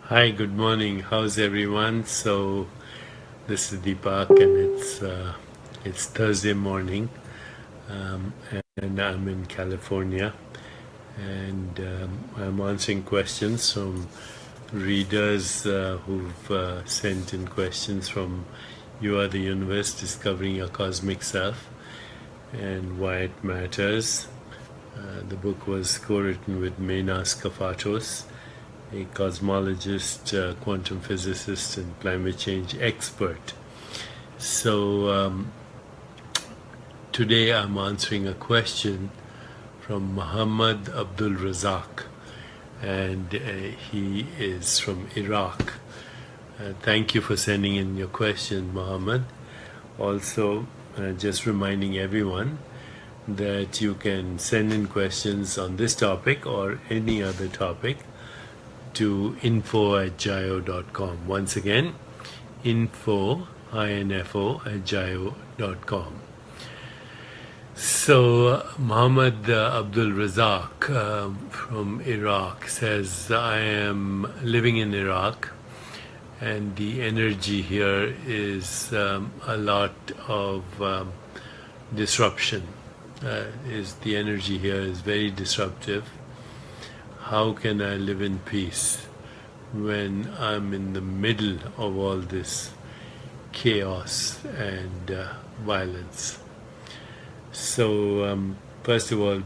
Hi, good morning. How's everyone? So this is Deepak, and it's Thursday morning, um, and I'm in California, and I'm answering questions from readers who've sent in questions from "You Are the Universe: Discovering Your Cosmic Self" and "Why It Matters." The book was co-written with Menas Kafatos, a cosmologist, quantum physicist, and climate change expert. So today I'm answering a question from Muhammad Abdul Razak, and he is from Iraq. Thank you for sending in your question, Muhammad. Also, just reminding everyone that you can send in questions on this topic or any other topic to info@jayo.com. Once again, info@jayo.com. So Muhammad Abdul Razak from Iraq says, I am living in Iraq, and the energy here is a lot of disruption. The energy here is very disruptive. How can I live in peace when I'm in the middle of all this chaos and violence? So first of all,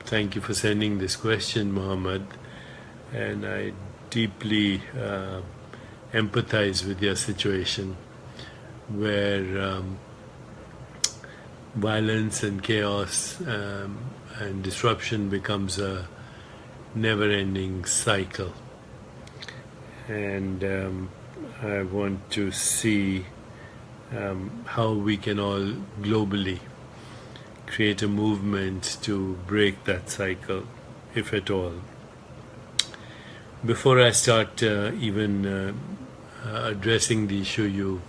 thank you for sending this question, Muhammad, and I deeply empathize with your situation, where violence and chaos and disruption becomes a never-ending cycle. And I want to see how we can all globally create a movement to break that cycle, if at all. Before I start even addressing the issue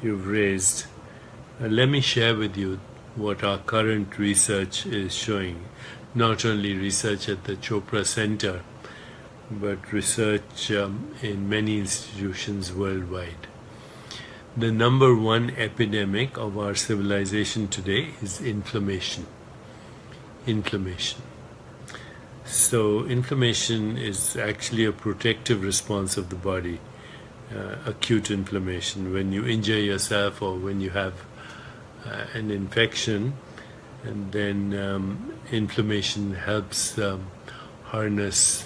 you've raised, let me share with you what our current research is showing. Not only research at the Chopra Center, but research in many institutions worldwide. The number one epidemic of our civilization today is inflammation. Inflammation. So inflammation is actually a protective response of the body. Acute inflammation. When you injure yourself or when you have an infection, and then inflammation helps harness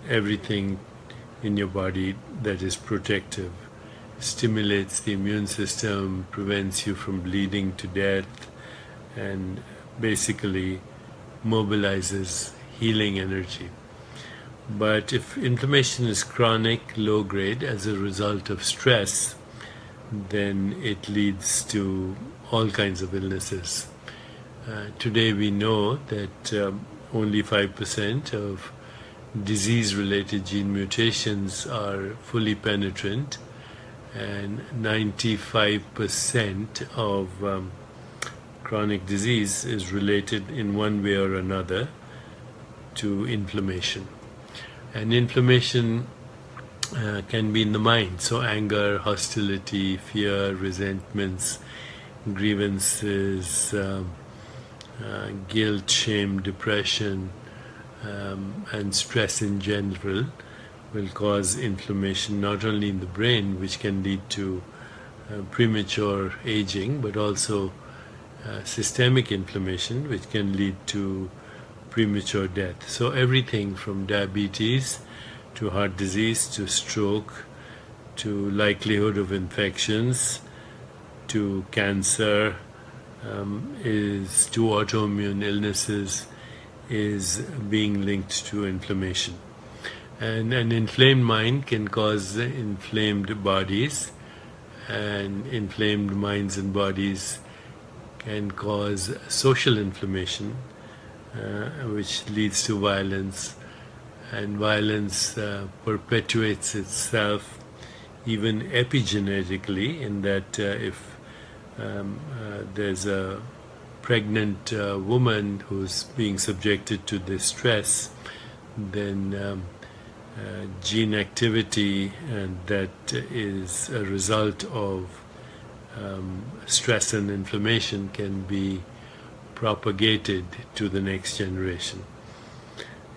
everything in your body that is protective, stimulates the immune system, prevents you from bleeding to death, and basically mobilizes healing energy. But if inflammation is chronic, low grade, as a result of stress, then it leads to all kinds of illnesses. Today we know that only 5% of disease-related gene mutations are fully penetrant, and 95% of chronic disease is related in one way or another to inflammation. And inflammation can be in the mind, so anger, hostility, fear, resentments, grievances, guilt, shame, depression, and stress in general will cause inflammation not only in the brain, which can lead to premature aging, but also systemic inflammation, which can lead to premature death. So everything from diabetes to heart disease to stroke to likelihood of infections to cancer is to autoimmune illnesses is being linked to inflammation. And an inflamed mind can cause inflamed bodies, and inflamed minds and bodies can cause social inflammation, which leads to violence, and violence perpetuates itself even epigenetically, in that if there's a pregnant woman who's being subjected to this stress, then gene activity that is a result of stress and inflammation can be propagated to the next generation.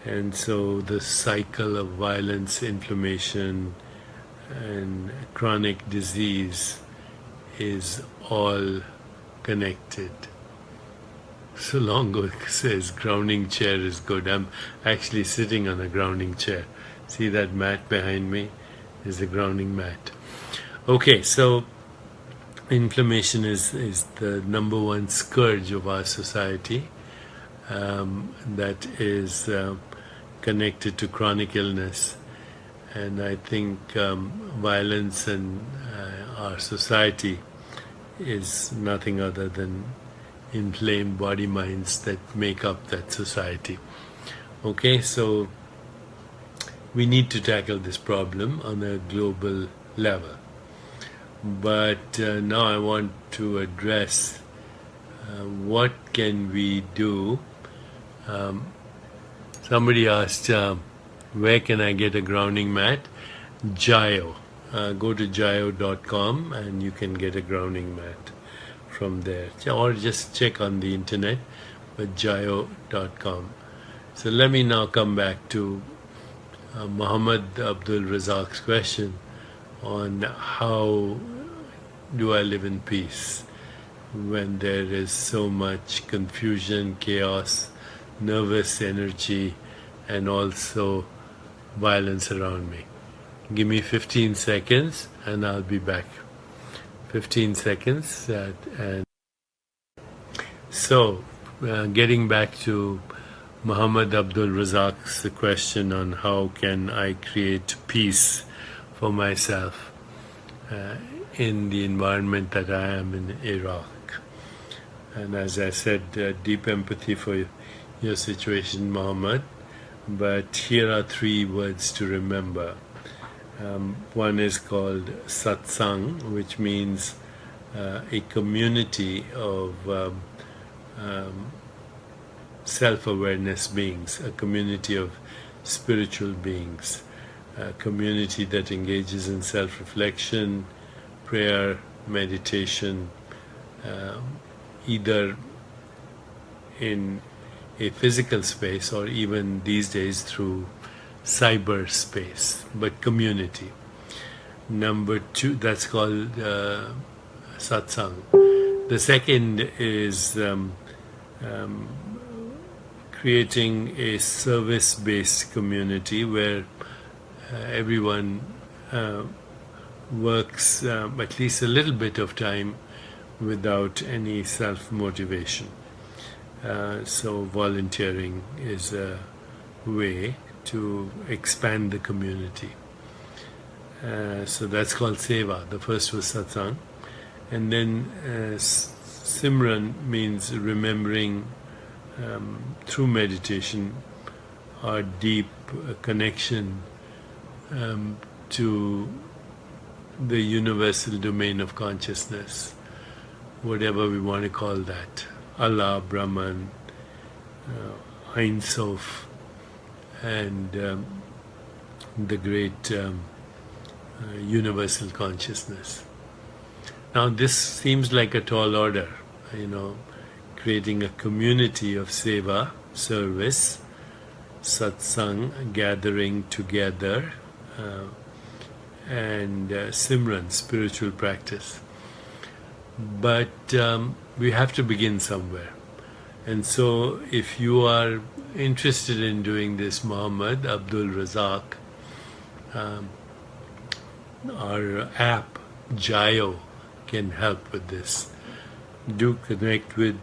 And so the cycle of violence, inflammation, and chronic disease is all connected. So Longo says grounding chair is good. I'm actually sitting on a grounding chair. See that mat behind me is the grounding mat. Okay, so inflammation is the number one scourge of our society that is connected to chronic illness. And I think violence in our society is nothing other than inflamed body minds that make up that society. Okay, so we need to tackle this problem on a global level. But now I want to address what can we do. Somebody asked, where can I get a grounding mat? Jayo. Go to jayo.com and you can get a grounding mat from there. Or just check on the internet at jayo.com. So let me now come back to Muhammad Abdul Razak's question on how do I live in peace when there is so much confusion, chaos, nervous energy, and also violence around me. Give me 15 seconds and I'll be back. 15 seconds. And so, getting back to Muhammad Abdul Razak's question on how can I create peace for myself in the environment that I am in Iraq. And as I said, deep empathy for your situation, Muhammad. But here are 3 words to remember. One is called satsang, which means a community of self-awareness beings, a community of spiritual beings, a community that engages in self-reflection, prayer, meditation, either in a physical space or even these days through cyberspace, but community. Number 2, that's called satsang. The second is creating a service-based community where everyone works at least a little bit of time without any self-motivation. So volunteering is a way to expand the community. So that's called seva. The first was satsang. And then simran means remembering through meditation our deep connection to the universal domain of consciousness, whatever we want to call that. Allah, Brahman, Ein Sof, and the great universal consciousness. Now this seems like a tall order, creating a community of seva, service, satsang, gathering together, and simran, spiritual practice. But we have to begin somewhere. And so if you are interested in doing this, Muhammad Abdul Razak, our app, Jayo, can help with this. Do connect with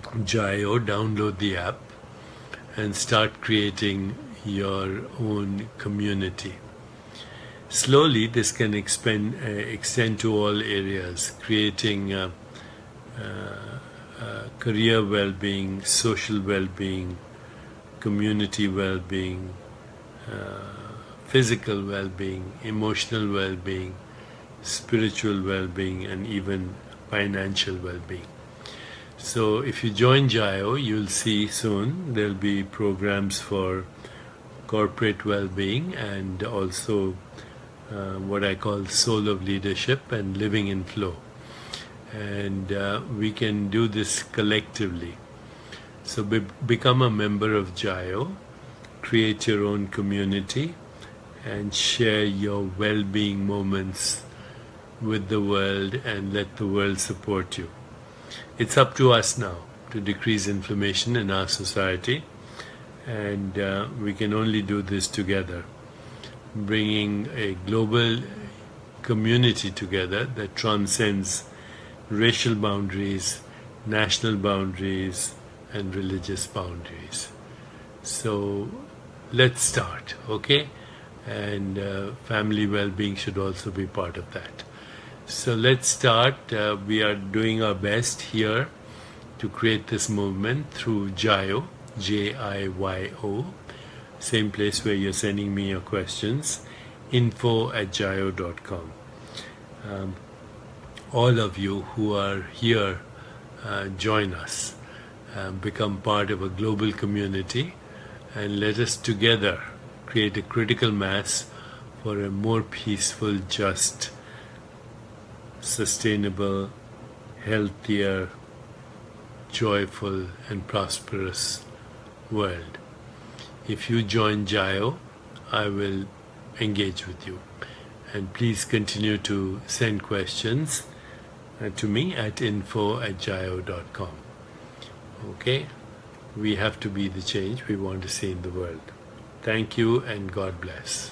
Jayo, download the app, and start creating your own community. Slowly, this can extend to all areas, creating career well-being, social well-being, community well-being, physical well-being, emotional well-being, spiritual well-being, and even financial well-being. So if you join JIO, you'll see soon there'll be programs for corporate well-being and also what I call soul of leadership and living in flow. And we can do this collectively. So become a member of JIO, create your own community, and share your well-being moments with the world and let the world support you. It's up to us now to decrease inflammation in our society, and we can only do this together, bringing a global community together that transcends racial boundaries, national boundaries, and religious boundaries. So let's start, okay? And family well-being should also be part of that. So let's start. We are doing our best here to create this movement through JIO, J-I-Y-O, same place where you're sending me your questions, info@jio.com. All of you who are here, join us, become part of a global community, and let us together create a critical mass for a more peaceful, just, sustainable, healthier, joyful, and prosperous world. If you join JIO, I will engage with you. And please continue to send questions to me at info@jio.com. Okay? We have to be the change we want to see in the world. Thank you and God bless.